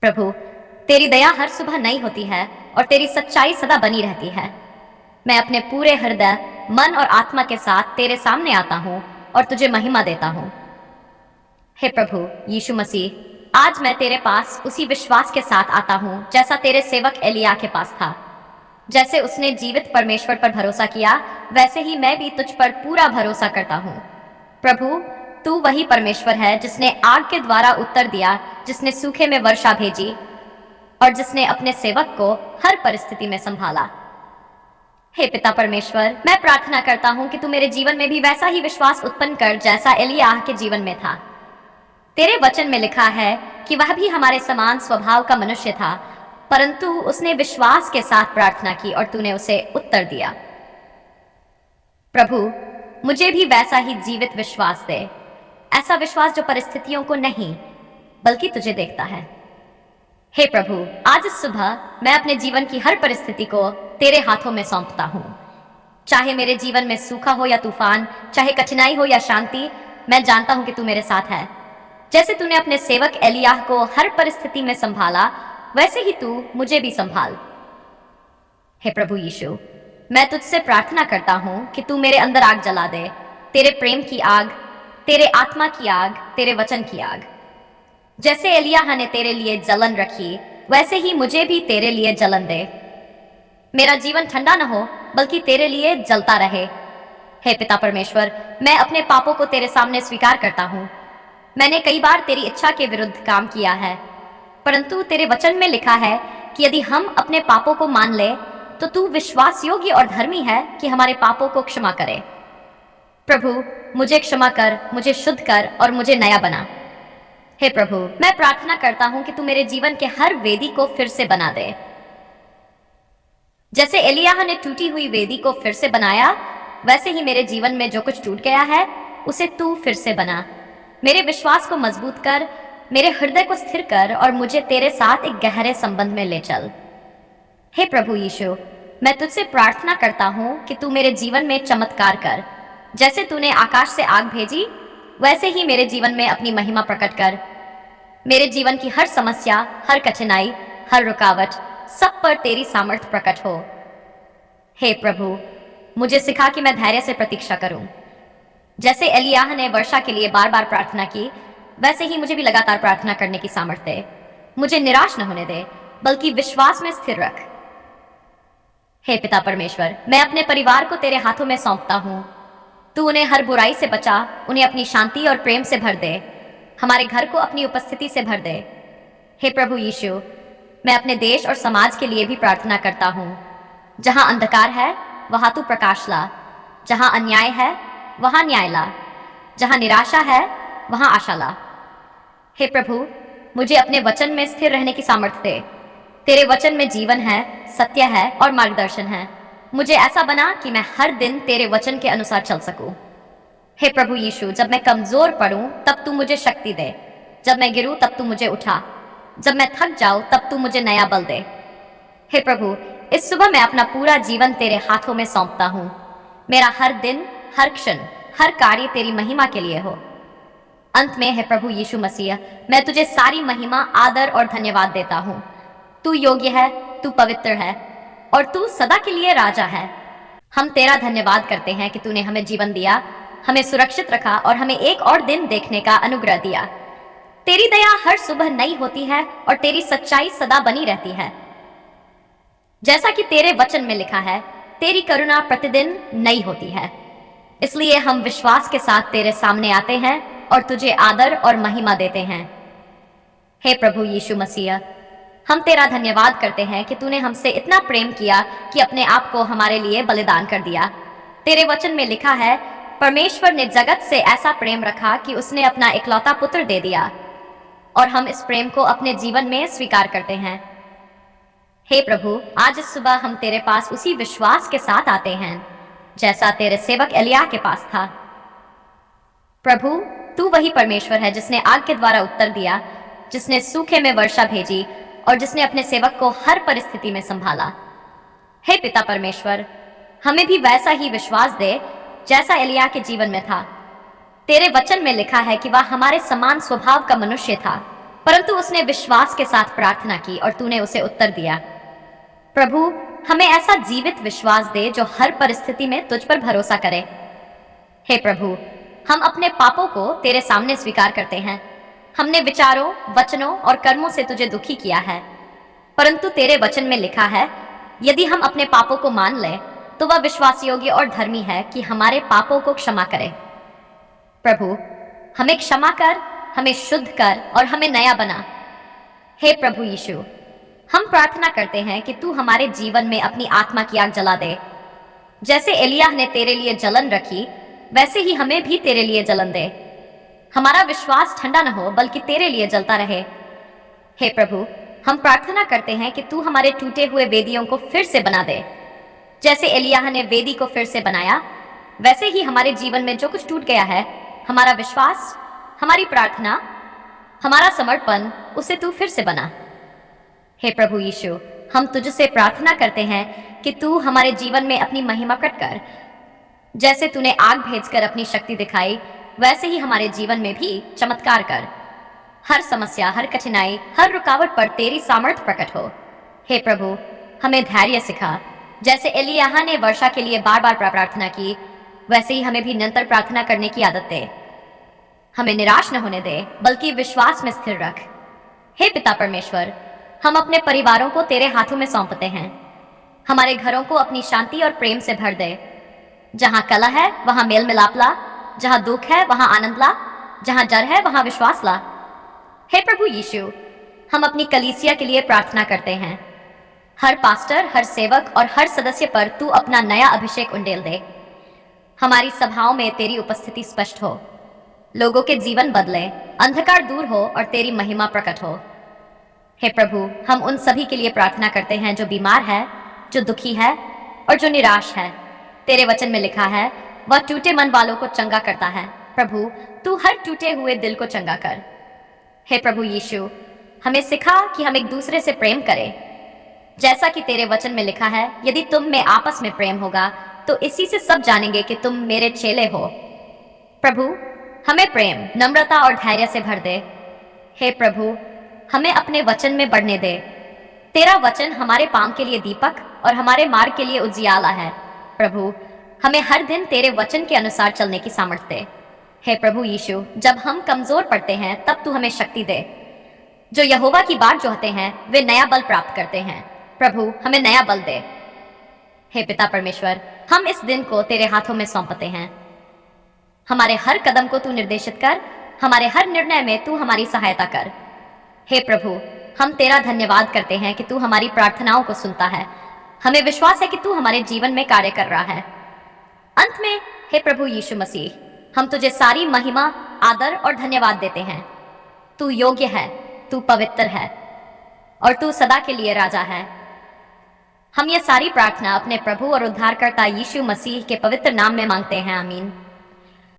प्रभु, तेरी दया हर सुबह नई होती है और तेरी सच्चाई सदा बनी रहती है। मैं अपने पूरे हृदय, मन और आत्मा के साथ तेरे सामने आता हूँ और तुझे महिमा देता हूँ। हे प्रभु यीशु मसीह, आज मैं तेरे पास उसी विश्वास के साथ आता हूँ जैसा तेरे सेवक एलिय्याह के पास था। जैसे उसने जीवित परमेश्वर पर भरोसा किया, वैसे ही मैं भी तुझ पर पूरा भरोसा करता हूँ। प्रभु, तू वही परमेश्वर है जिसने आग के द्वारा उत्तर दिया, जिसने सूखे में वर्षा भेजी और जिसने अपने सेवक को हर परिस्थिति में संभाला। हे पिता परमेश्वर, मैं प्रार्थना करता हूँ कि तू मेरे जीवन में भी वैसा ही विश्वास उत्पन्न कर जैसा एलिय्याह के जीवन में था। तेरे वचन में लिखा है कि वह भी हमारे समान स्वभाव का मनुष्य था, परंतु उसने विश्वास के साथ प्रार्थना की और तूने उसे उत्तर दिया। प्रभु, मुझे भी वैसा ही जीवित विश्वास दे, ऐसा विश्वास जो परिस्थितियों को नहीं बल्कि तुझे देखता है। हे प्रभु, आज इस सुबह मैं अपने जीवन की हर परिस्थिति को तेरे हाथों में सौंपता हूँ। चाहे मेरे जीवन में सूखा हो या तूफान, चाहे कठिनाई हो या शांति, मैं जानता हूँ कि तू मेरे साथ है। जैसे तूने अपने सेवक एलिय्याह को हर परिस्थिति में संभाला, वैसे ही तू मुझे भी संभाल। हे प्रभु यीशु, मैं तुझसे प्रार्थना करता हूँ कि तू मेरे अंदर आग जला दे, तेरे प्रेम की आग, तेरे आत्मा की आग, तेरे वचन की आग। जैसे एलिय्याह ने तेरे लिए जलन रखी, वैसे ही मुझे भी तेरे लिए जलन दे। मेरा जीवन ठंडा न हो, बल्कि तेरे लिए जलता रहे। हे पिता परमेश्वर, मैं अपने पापों को तेरे सामने स्वीकार करता हूँ। मैंने कई बार तेरी इच्छा के विरुद्ध काम किया है, परंतु तेरे वचन में लिखा है कि यदि हम अपने पापों को मान ले, तो तू विश्वास योग्य और धर्मी है कि हमारे पापों को क्षमा करे। प्रभु, मुझे क्षमा कर, मुझे शुद्ध कर और मुझे नया बना। हे प्रभु, मैं प्रार्थना करता हूं कि तू मेरे जीवन के हर वेदी को फिर से बना दे। जैसे एलिय्याह ने टूटी हुई वेदी को फिर से बनाया, वैसे ही मेरे जीवन में जो कुछ टूट गया है, उसे तू फिर से बना। मेरे विश्वास को मजबूत कर, मेरे हृदय को स्थिर कर और मुझे तेरे साथ एक गहरे संबंध में ले चल। हे प्रभु यीशु, मैं तुझसे प्रार्थना करता हूं कि तू मेरे जीवन में चमत्कार कर। जैसे तूने आकाश से आग भेजी, वैसे ही मेरे जीवन में अपनी महिमा प्रकट कर। मेरे जीवन की हर समस्या, हर कठिनाई, हर रुकावट, सब पर तेरी सामर्थ्य प्रकट हो। हे प्रभु, मुझे सिखा कि मैं धैर्य से प्रतीक्षा करूं। जैसे एलिय्याह ने वर्षा के लिए बार बार प्रार्थना की, वैसे ही मुझे भी लगातार प्रार्थना करने की सामर्थ्य दे। मुझे निराश न होने दे, बल्कि विश्वास में स्थिर रख। हे पिता परमेश्वर, मैं अपने परिवार को तेरे हाथों में सौंपता हूँ। तू उन्हें हर बुराई से बचा, उन्हें अपनी शांति और प्रेम से भर दे, हमारे घर को अपनी उपस्थिति से भर दे। हे प्रभु यीशु, मैं अपने देश और समाज के लिए भी प्रार्थना करता हूँ। जहाँ अंधकार है, वहाँ तू प्रकाश ला। जहाँ अन्याय है, वहाँ न्याय ला। जहाँ निराशा है, वहाँ आशा ला। हे प्रभु, मुझे अपने वचन में स्थिर रहने की सामर्थ्य दे। तेरे वचन में जीवन है, सत्य है और मार्गदर्शन है। मुझे ऐसा बना कि मैं हर दिन तेरे वचन के अनुसार चल सकूं। हे प्रभु यीशु, जब मैं कमजोर पड़ूं, तब तू मुझे शक्ति दे। जब मैं गिरूं, तब तू मुझे उठा। जब मैं थक जाऊं, तब तू मुझे नया बल दे। हे प्रभु, इस सुबह मैं अपना पूरा जीवन तेरे हाथों में सौंपता हूं। मेरा हर दिन, हर क्षण, हर कार्य तेरी महिमा के लिए हो। अंत में हे प्रभु यीशु मसीह, मैं तुझे सारी महिमा, आदर और धन्यवाद देता हूं। तू योग्य है, तू पवित्र है और तू सदा के लिए राजा है। हम तेरा धन्यवाद करते हैं कि तूने हमें जीवन दिया, हमें सुरक्षित रखा और हमें एक और दिन देखने का अनुग्रह दिया। तेरी दया हर सुबह नई होती है और तेरी सच्चाई सदा बनी रहती है। जैसा कि तेरे वचन में लिखा है, तेरी करुणा प्रतिदिन नई होती है। इसलिए हम विश्वास के साथ तेरे सामने आते हैं और तुझे आदर और महिमा देते हैं। हे प्रभु यीशु मसीह, हम तेरा धन्यवाद करते हैं कि तूने हमसे इतना प्रेम किया कि अपने आप को हमारे लिए बलिदान कर दिया। तेरे वचन में लिखा है, परमेश्वर ने जगत से ऐसा प्रेम रखा कि उसने अपना इकलौता पुत्र दे दिया, और हम इस प्रेम को अपने जीवन में स्वीकार करते हैं। हे प्रभु, आज इस सुबह हम तेरे पास उसी विश्वास के साथ आते हैं जैसा तेरे सेवक एलिय्याह के पास था। प्रभु, तू वही परमेश्वर है जिसने आग के द्वारा उत्तर दिया, जिसने सूखे में वर्षा भेजी और जिसने अपने सेवक को हर परिस्थिति में संभाला। हे पिता परमेश्वर, हमें भी वैसा ही विश्वास दे जैसा एलिय्याह के जीवन में था। तेरे वचन में लिखा है कि वह हमारे समान स्वभाव का मनुष्य था। परंतु उसने विश्वास के साथ प्रार्थना की और तूने उसे उत्तर दिया। प्रभु, हमें ऐसा जीवित विश्वास दे जो हर परिस्थिति में तुझ पर भरोसा करे। हे प्रभु, हम अपने पापों को तेरे सामने स्वीकार करते हैं। हमने विचारों, वचनों और कर्मों से तुझे दुखी किया है, परंतु तेरे वचन में लिखा है, यदि हम अपने पापों को मान लें तो वह विश्वास योग्य और धर्मी है कि हमारे पापों को क्षमा करे। प्रभु, हमें क्षमा कर, हमें शुद्ध कर और हमें नया बना। हे प्रभु यीशु, हम प्रार्थना करते हैं कि तू हमारे जीवन में अपनी आत्मा की आग जला दे। जैसे एलिय्याह ने तेरे लिए जलन रखी, वैसे ही हमें भी तेरे लिए जलन दे। हमारा विश्वास ठंडा न हो बल्कि तेरे लिए जलता रहे। हे प्रभु, हम प्रार्थना करते हैं कि तू हमारे टूटे हुए वेदियों को फिर से बना दे। जैसे एलिय्याह ने वेदी को फिर से बनाया, वैसे ही हमारे जीवन में जो कुछ टूट गया है, हमारा विश्वास, हमारी प्रार्थना, हमारा समर्पण, उसे तू फिर से बना। हे प्रभु यीशु, हम तुझसे प्रार्थना करते हैं कि तू हमारे जीवन में अपनी महिमा प्रकट कर। जैसे तूने आग भेजकर अपनी शक्ति दिखाई, वैसे ही हमारे जीवन में भी चमत्कार कर। हर समस्या, हर कठिनाई, हर रुकावट पर तेरी सामर्थ्य प्रकट हो। हे प्रभु, हमें धैर्य सिखा। जैसे एलिय्याह ने वर्षा के लिए बार बार प्रार्थना की, वैसे ही हमें भी निरंतर प्रार्थना करने की आदत दे। हमें निराश न होने दे, बल्कि विश्वास में स्थिर रख। हे पिता परमेश्वर, हम अपने परिवारों को तेरे हाथों में सौंपते हैं। हमारे घरों को अपनी शांति और प्रेम से भर दे। जहां कलह है वहां मेल मिलाप ला, जहां दुख है वहां आनंद ला, जहां डर है वहां विश्वास ला। हे प्रभु यीशु, हम अपनी कलीसिया के लिए प्रार्थना करते हैं। हर पास्टर, हर सेवक और हर सदस्य पर तू अपना नया अभिषेक उंडेल दे। हमारी सभाओं में तेरी उपस्थिति स्पष्ट हो, लोगों के जीवन बदले, अंधकार दूर हो और तेरी महिमा प्रकट हो। हे प्रभु, हम उन सभी के लिए प्रार्थना करते हैं जो बीमार है, जो दुखी है और जो निराश है। तेरे वचन में लिखा है, वह टूटे मन वालों को चंगा करता है। प्रभु, तू हर टूटे हुए दिल को चंगा कर। हे प्रभु यीशु, हमें सिखा कि हम एक दूसरे से प्रेम करें। जैसा कि तेरे वचन में लिखा है, यदि तुम में आपस में प्रेम होगा तो इसी से सब जानेंगे कि तुम मेरे चेले हो। प्रभु, हमें प्रेम, नम्रता और धैर्य से भर दे। हे प्रभु, हमें अपने वचन में बढ़ने दे। तेरा वचन हमारे पांव के लिए दीपक और हमारे मार्ग के लिए उजियाला है। प्रभु, हमें हर दिन तेरे वचन के अनुसार चलने की सामर्थ्य दे। हे प्रभु यीशु, जब हम कमजोर पड़ते हैं तब तू हमें शक्ति दे। जो यहोवा की बाट जोहते हैं वे नया बल प्राप्त करते हैं। प्रभु, हमें नया बल दे। हे पिता परमेश्वर, हम इस दिन को तेरे हाथों में सौंपते हैं। हमारे हर कदम को तू निर्देशित कर, हमारे हर निर्णय में तू हमारी सहायता कर। हे प्रभु, हम तेरा धन्यवाद करते हैं कि तू हमारी प्रार्थनाओं को सुनता है। हमें विश्वास है कि तू हमारे जीवन में कार्य कर रहा है। अंत में, हे प्रभु यीशु मसीह, हम तुझे सारी महिमा, आदर और धन्यवाद देते हैं। तू योग्य है, तू पवित्र है और तू सदा के लिए राजा है। हम ये सारी प्रार्थना अपने प्रभु और उद्धारकर्ता यीशु मसीह के पवित्र नाम में मांगते हैं। आमीन।